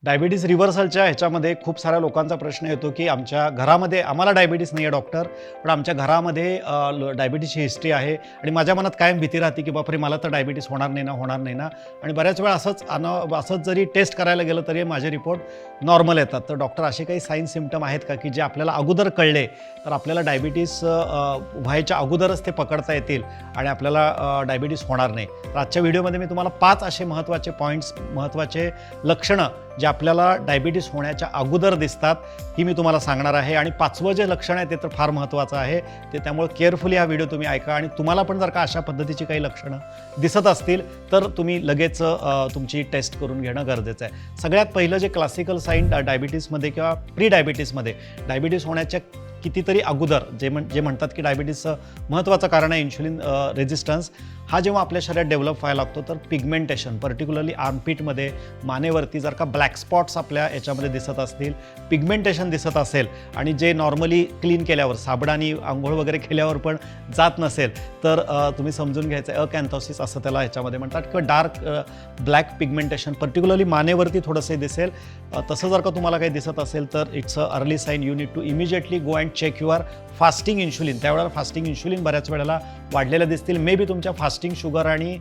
Diabetes रिव्हर्सलच्या ह्याच्यामध्ये खूप साऱ्या लोकांचा प्रश्न येतो की आमच्या घरामध्ये आम्हाला डायबिटीस नाही आहे डॉक्टर, पण आमच्या घरामध्ये डायबिटीसची हिस्ट्री आहे आणि माझ्या मनात कायम भीती राहते की बापरे मला तर डायबिटीस होणार नाही ना. आणि बऱ्याच वेळा असंच जरी टेस्ट करायला गेलं तरी माझे रिपोर्ट नॉर्मल येतात. तर डॉक्टर असे काही साईन सिम्पटम आहेत का की जे आपल्याला अगोदर कळले तर आपल्याला डायबिटीस व्हायच्या अगोदरच ते पकडता येतील आणि आपल्याला डायबिटीस होणार नाही. तर आजच्या व्हिडिओमध्ये मी तुम्हाला 5 असे महत्त्वाचे पॉईंट्स, महत्त्वाचे लक्षणं जे आपल्याला डायबिटीस होण्याच्या अगोदर दिसतात ही मी तुम्हाला सांगणार आहे. आणि 5वं जे लक्षण आहे ते तर फार महत्त्वाचं आहे, ते त्यामुळे केअरफुली हा व्हिडिओ तुम्ही ऐका. आणि तुम्हाला पण जर का अशा पद्धतीची काही लक्षणं दिसत असतील तर तुम्ही लगेच तुमची टेस्ट करून घेणं गरजेचं आहे. सगळ्यात पहिलं जे क्लासिकल साईन डायबिटीसमध्ये किंवा प्री डायबिटीसमध्ये, डायबिटीस होण्याच्या कितीतरी अगोदर जे म्हणतात की डायबिटीसचं महत्त्वाचं कारण आहे इन्शुलिन रेझिस्टन्स, हा जेव्हा आपल्या शरीरात डेव्हलप व्हायला लागतो तर पिगमेंटेशन, पर्टिक्युलरली आर्मपिटमध्ये, मानेवरती जर का ब्लॅक स्पॉट्स आपल्या याच्यामध्ये दिसत असतील, पिगमेंटेशन दिसत असेल आणि जे नॉर्मली क्लीन केल्यावर, साबणाने आंघोळ वगैरे केल्यावर पण जात नसेल तर तुम्ही समजून घ्यायचं आहे अकॅन्थोसिस असं त्याला ह्याच्यामध्ये म्हणतात. किंवा डार्क ब्लॅक पिगमेंटेशन पर्टिक्युलरली मानेवरती थोडंसं दिसेल, तसं जर का तुम्हाला काही दिसत असेल तर it's a early sign. You need to immediately go and check your fasting insulin. त्यावेळेला फास्टिंग इन्शुलिन बऱ्याच वेळेला वाढलेल्या दिसतील. मे बी तुमच्या फास्टिंग शुगर आणि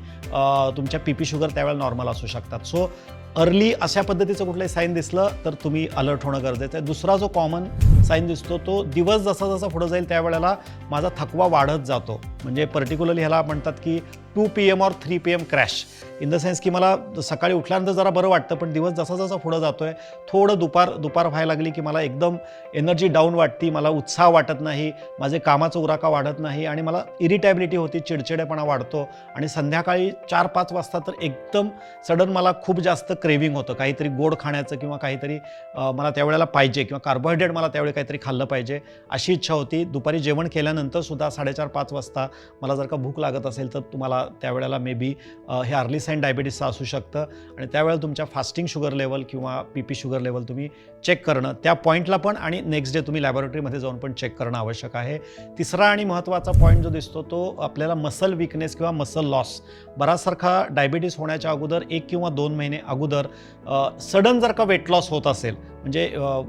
तुमच्या PP शुगर त्यावेळेला नॉर्मल असू शकतात. सो अर्ली अशा पद्धतीचं कुठलंही साईन दिसलं तर तुम्ही अलर्ट होणं गरजेचं आहे. दुसरा जो कॉमन साईन दिसतो तो दिवस जसा जसा पुढं जाईल त्यावेळेला माझा थकवा वाढत जातो. म्हणजे पर्टिक्युलरली ह्याला म्हणतात की 2 PM और 3 PM crash. In the sense की मला सकाळी उठल्यानंतर जरा बरं वाटतं, पण दिवस जसा जसा पुढं जातोय थोडं दुपार व्हायला लागली की मला एकदम एनर्जी डाऊन वाटते, मला उत्साह वाटत नाही, माझे कामाचा उराका वाढत नाही आणि मला इरिटॅबिलिटी होती, चिडचिडेपणा वाढतो. आणि संध्याकाळी 4-5 वाजता तर एकदम सडन मला खूप जास्त क्रेविंग होतं काहीतरी गोड खाण्याचं किंवा काहीतरी मला त्यावेळेला पाहिजे किंवा कार्बोहायड्रेट मला त्यावेळी काहीतरी खाल्लं पाहिजे अशी इच्छा होती. दुपारी जेवण केल्यानंतर सुद्धा 4:30-5 वाजता मला जर का भूक लागत असेल तर तुम्हाला त्यावेळेला मे बी हे अर्ली साईन डायबिटीसचं असू शकतं. आणि त्यावेळेला तुमच्या फास्टिंग शुगर लेवल किंवा PP शुगर लेवल तुम्ही चेक करणं, त्या पॉईंटला पण आणि नेक्स्ट डे तुम्ही लॅबोरेटरीमध्ये जाऊन पण चेक करणं आवश्यक आहे. तिसरा आणि महत्त्वाचा पॉईंट जो दिसतो तो आपल्याला मसल विकनेस किंवा मसल लॉस. बराचसारखा डायबिटीस होण्याच्या अगोदर 1 किंवा 2 महिने अगोदर सडन जर का वेट लॉस होत असेल, म्हणजे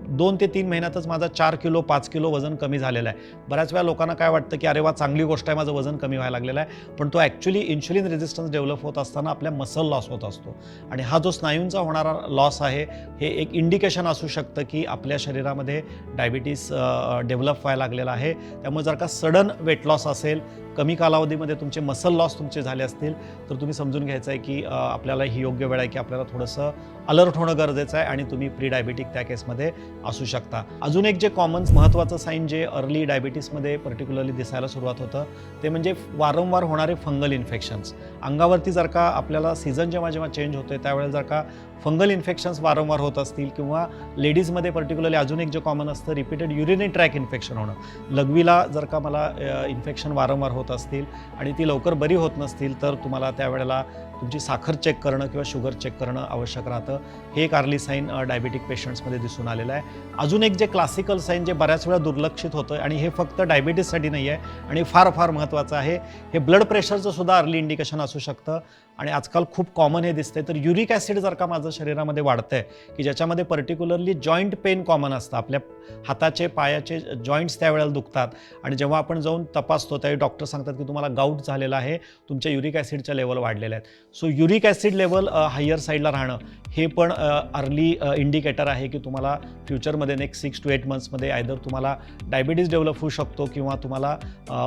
2 ते 3 महिन्यातच माझा 4 किलो 5 किलो वजन कमी झालेलं आहे. बऱ्याच वेळा लोकांना काय वाटतं की अरे वा चांगली गोष्ट आहे, माझं वजन कमी व्हायला लागलेलं आहे, पण तो ॲक्च्युली इन्शुलिन रेझिस्टन्स डेव्हलप होत असताना आपल्या मसल लॉस होत असतो. आणि हा जो स्नायूंचा होणारा लॉस आहे हे एक इंडिकेशन असू शकतं की आपल्या शरीरामध्ये डायबिटीस डेव्हलप व्हायला लागलेला आहे. त्यामुळे जर का सडन वेट लॉस असेल, कमी कालावधीमध्ये तुमचे मसल लॉस तुमचे झाले असतील तर तुम्ही समजून घ्यायचं आहे की आपल्याला ही योग्य वेळ आहे की आपल्याला थोडंसं अलर्ट होणं गरजेचं आहे आणि तुम्ही प्री डायबिटिक त्या केसमध्ये असू शकता. अजून एक जे कॉमन महत्त्वाचं साईन जे अर्ली डायबिटीसमध्ये पर्टिक्युलरली दिसायला सुरुवात होतं ते म्हणजे वारंवार होणारे फंगल इन्फेक्शन्स. अंगावरती जर का आपल्याला सीझन जेव्हा जेव्हा चेंज होतोय त्यावेळेला जर का फंगल इन्फेक्शन्स वारंवार होत असतील किंवा लेडीजमध्ये पर्टिक्युलरली अजून एक जे कॉमन असतं रिपीटेड युरिनरी ट्रॅक इन्फेक्शन होणं. लघवीला जर का मला इन्फेक्शन वारंवार होत असतील आणि ती लवकर बरी होत नसतील तर तुम्हाला त्यावेळेला तुमची साखर चेक करणं किंवा शुगर चेक करणं आवश्यक राहतं. हे एक अर्ली साईन डायबिटिक पेशंट्समध्ये दिसून आलेलं आहे. अजून एक जे क्लासिकल साईन जे बऱ्याच वेळा दुर्लक्षित होतं आणि हे फक्त डायबिटीससाठी नाही आहे आणि फार महत्त्वाचं आहे, हे ब्लड प्रेशरचं सुद्धा अर्ली इंडिकेशन असू शकतं. आणि आजकाल खूप कॉमन हे दिसतंय तर युरिक ॲसिड जर का माझं शरीरामध्ये वाढतंय की ज्याच्यामध्ये पर्टिक्युलरली जॉईंट पेन कॉमन असतं, आपल्या हाताचे पायाचे जॉईंट्स त्यावेळेला दुखतात आणि जेव्हा आपण जाऊन तपासतो त्यावेळी डॉक्टर सांगतात की तुम्हाला गाऊट झालेला आहे, तुमच्या युरिक ॲसिडच्या लेवल वाढलेल्या आहेत. So uric acid level higher साईडला राहणं हे पण अर्ली इंडिकेटर आहे की तुम्हाला फ्युचरमध्ये नेक्स्ट 6 to 8 मंथ्समध्ये आयदर तुम्हाला डायबिटीज डेव्हलप होऊ शकतो किंवा तुम्हाला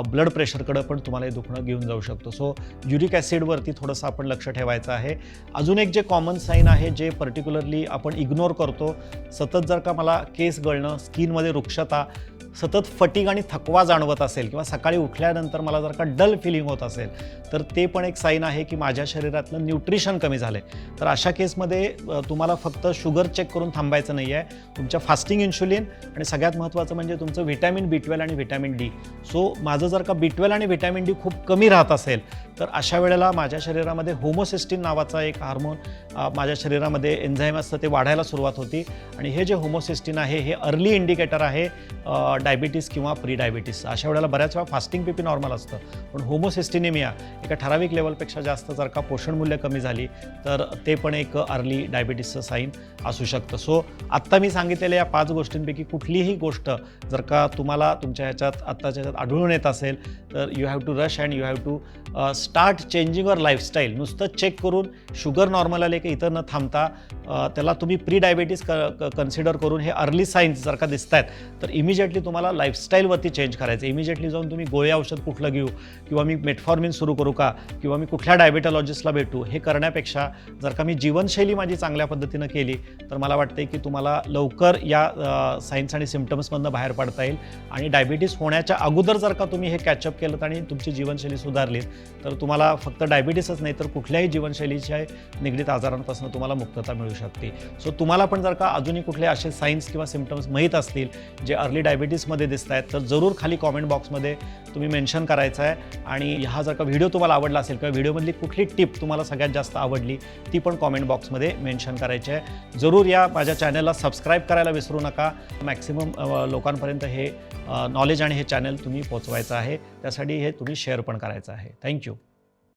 ब्लड प्रेशरकडं पण तुम्हाला हे दुखणं घेऊन जाऊ शकतो. सो युरिक ॲसिडवरती थोडंसं आपण लक्ष ठेवायचं आहे. अजून एक जे कॉमन साईन आहे जे पर्टिक्युलरली आपण इग्नोर करतो, सतत जर का मला केस गळणं, स्किनमध्ये रुक्षता, सतत फटीग आणि थकवा जाणवत असेल किंवा सकाळी उठल्यानंतर मला जर का डल फिलिंग होत असेल तर ते पण एक साईन आहे की माझ्या शरीरातलं न्यूट्रिशन कमी झालं आहे. तर अशा केसमध्ये तुम्हाला फक्त शुगर चेक करून थांबायचं नाही आहे, तुमच्या फास्टिंग इन्शुलिन आणि सगळ्यात महत्त्वाचं म्हणजे तुमचं व्हिटॅमिन B12 आणि व्हिटॅमिन D. सो माझं जर का B12 आणि व्हिटॅमिन D खूप कमी राहत असेल तर अशा वेळेला माझ्या शरीरामध्ये होमोसिस्टिन नावाचा एक हार्मोन माझ्या शरीरामध्ये एन्झाईम असतं ते वाढायला सुरुवात होती आणि हे जे होमोसिस्टिन आहे हे अर्ली इंडिकेटर आहे डायबिटीस किंवा प्री डायबिटीस. अशा वेळेला बऱ्याच वेळा फास्टिंग बीपी नॉर्मल असतं, पण होमोसिस्टिनेमिया एका ठराविक लेवलपेक्षा जास्त जर का पोषण मूल्य कमी झाली तर ते पण एक अर्ली डायबिटीसचं साईन असू शकतं. सो आत्ता मी सांगितलेल्या या 5 गोष्टींपैकी कुठलीही गोष्ट जर का तुम्हाला तुमच्या ह्याच्यात आत्ताच्या ह्याच्यात आढळून येत असेल तर you have to rush and you have to start changing your lifestyle. नुसतं चेक करून शुगर नॉर्मल आले की इथं न थांबता त्याला तुम्ही प्री डायबिटीस कन्सिडर करून हे अर्ली साईन्स जर का दिसत आहेत तर इमिजिएटली तुम्हाला लाईफस्टाईलवरती चेंज करायचं. इमिजिएटली जाऊन तुम्ही गोळी औषध कुठलं घेऊ किंवा मी मेटफॉर्मिन सुरू करू का किंवा मी कुठल्या डायबिटॉलॉजिस्टला भेटू हे करण्यापेक्षा जर का मी जीवनशैली माझी चांगल्या पद्धतीनं केली तर मला वाटते की तुम्हाला लवकर या साईन्स आणि सिम्पटम्समधनं बाहेर पडता येईल आणि डायबिटीस होण्याच्या अगोदर जर का तुम्ही हे कॅचअप केलं आणि तुमची जीवनशैली सुधारली तर तुम्हाला फक्त डायबिटीसच नाही तर कुठल्याही जीवनशैलीच्या निगडीत आजारांपासून तुम्हाला मुक्तता मिळू शकते. सो तुम्हाला पण जर का अजूनही कुठले असे साईन्स किंवा सिम्पटम्स माहीत असतील जे अर्ली डायबिटीसमध्ये दिसत आहेत तर जरूर खाली कॉमेंट बॉक्समध्ये तुम्ही मेन्शन करायचं आहे. आणि हा जर का व्हिडिओ तुम्हाला आवडला असेल किंवा व्हिडिओमधली कुठली टिप तुम्हाला सगळ्यात जास्त आवडली ती पण कॉमेंट बॉक्समध्ये मेन्शन करायची आहे. जरूर या माझ्या चॅनलला सबस्क्राईब करायला विसरू नका. मॅक्सिमम लोकांपर्यंत हे नॉलेज आणि हे चॅनल तुम्ही पोहोचवायचं आहे, त्यासाठी हे तुम्ही शेअर पण करायचं आहे. थँक्यू.